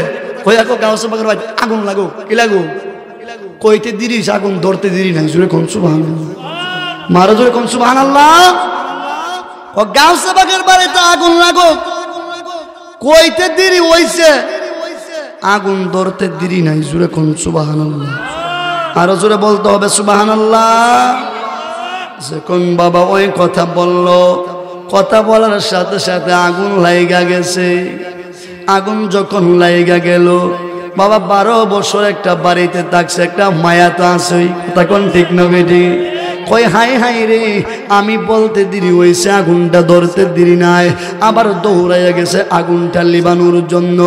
কইয়াকো গাউসে পাকের বাড়িতে আগুন লাগো কি লাগো কইতে দিরি আগুন ধরতে দিরি না জুরে কোন সুবহানাল্লাহ মারা জুরে কোন সুবহানাল্লাহ ও গাউসে পাকের বাড়িতে আগুন লাগো কইতে দেরি হইছে আগুন ধরতে দেরি নাই জুরে কোন সুবহানাল্লাহ আর জোরে বলতে হবে সুবহানাল্লাহ যখন বাবা ওই কথা বলল কথা বলার সাথে সাথে আগুন লাইগা গেছে। আগুন যখন লাইগা গেল, বাবা 12 বছর একটা বাড়িতে থাকছে, একটা মায়া তো আছে, তখন ঠিক না বেটি? কই হাই হাই রে, আমি বলতে দেরি হয়েছে, আগুনটা ধরতে দেরি নাই, আবার দৌড়াইয়া গেছে আগুনটা লিবানোর জন্য।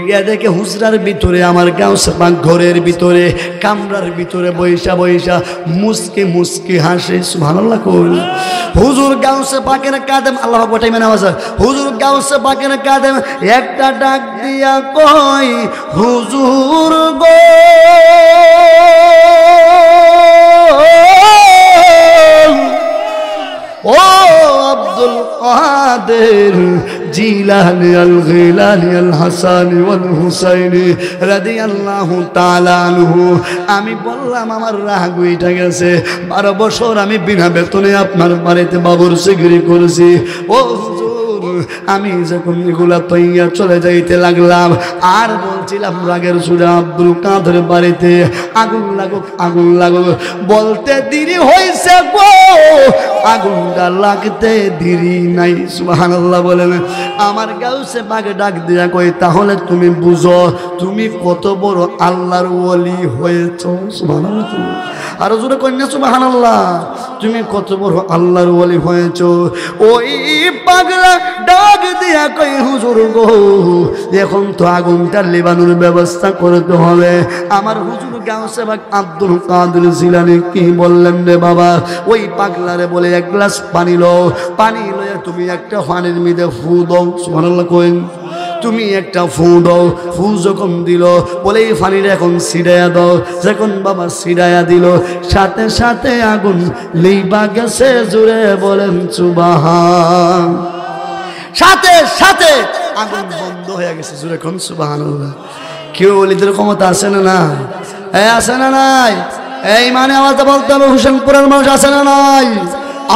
গিয়া দেখে হুজরার ভিতরে আমার গাউসে পাক ঘরের ভিতরে কামরার ভিতরে বৈশা বৈশা মুসকে মুসকে হাসে। সুবহানাল্লাহ কই হুজুর গাউসে পাকের কাদেম, আল্লাহ বটাই মানে আওয়াজ, হুজুর গাউসে পাকের কাদেম একটা ডাক দিয়া কই, হুজুর গো ও আব্দুল কাদের জিলানী আল গিলানী আল হাসানী ওয়াল হুসাইনী রাদিয়াল্লাহু তাআলা আনহু। আমি বললাম আমার রাগ উঠে গেছে, 12 বছর আমি বিনা বেতনে আপনার বাড়িতে বাবুর সিগরি করেছি। ও হুজুর, আমি যখন এগুলা পাইয়া চলে যাইতে লাগলাম, আর বলছিলাম রাগের সুরে আব্দুল কাদের বাড়িতে আগুন লাগুক আগুন লাগুক, বলতে দেরি হয়েছে গো, আগুনটা লাগতে দেরি নাই। সুবহানাল্লাহ বলেন। আমার গাউসে পাক ডাক দিয়া কই, তাহলে তুমি বুঝো তুমি কত বড় আল্লাহর ওলি হয়েছো। সুবহানাল্লাহ। আর জোরে কন্যা সুবহানাল্লাহ, তুমি কত বড় আল্লাহর ওলি হয়েছো। ওই পাগলা ডাক দিয়া কই, হুজুর গো এখন তো আগুনটা লিবানোর ব্যবস্থা করতে হবে। আমার হুজুর গাউসে পাক আব্দুল কাদের জিলানী কি বললেন রে বাবা, ওই পাগলারে বলে 1 গ্লাস পানি লও, পানি লইয়া তুমি একটা পানির মধ্যে ফু দাও। সুবহানাল্লাহ কই, তুমি একটা ফু দাও। ফু যখন দিল, বলে এই পানিটা এখন ছিড়াইয়া দাও। যখন বাবা ছিড়াইয়া দিল, সাথে সাথে আগুন লিবা গেছে। জোরে বলেন সুবহান। সাথে সাথে আগুন বন্ধ হয়ে গেছে। জোরে কোন সুবহানাল্লাহ। কেউ ওলিদের ক্ষমতা আছে না না? আছে না নাই? এই মানে আওয়াজটা বলতে হবে, হোসেনপুরের মানুষ আছে না নাই?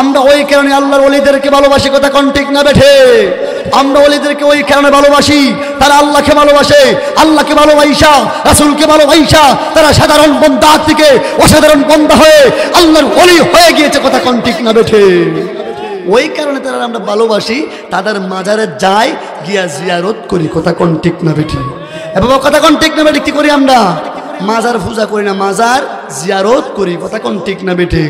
আমরা ওই কারণে আল্লাহর ওলিদেরকে ভালোবাসি, কথা কোন ঠিক না বেঠে? আমরা ওলিদেরকে ওই কারণে ভালোবাসি, তারা আল্লাহকে ভালোবাসে, আল্লাহকে ভালোবাসা, রাসূলকে ভালোবাসা, তারা সাধারণ বান্দা থেকে অসাধারণ বান্দা হয়ে আল্লাহর ওলি হয়ে গিয়েছে, কথা কোন ঠিক না বেঠে? ওই কারণে তারা আমরা ভালোবাসি, তাদের মাজারে যাই, গিয়া জিয়ারত করি, কথা কোন ঠিক না বেঠে? বাবা কথা কোন ঠিক না বেঠে? কি করি আমরা? মাজার পূজা করি না, মাজার জিয়ারত করি, কথা কোন ঠিক না বেঠে?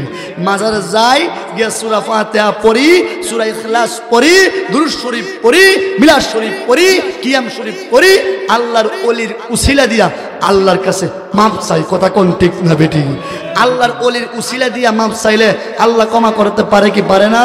মাজারে যাই, গিয়া সূরা ফাতিহা পড়ি, সূরা ইখলাস পড়ি, দুরূদ শরীফ পড়ি, মিলাদ শরীফ পড়ি, কিয়াম শরীফ পড়ি, আল্লাহর ওলির উসিলা দিয়া আল্লাহর কাছে মাপ চাই, কথা কোন ঠিক না বেঠে? আল্লাহর ওলির উসিলা দিয়া মাপ চাইলে আল্লাহ ক্ষমা করতে পারে কি পারে না?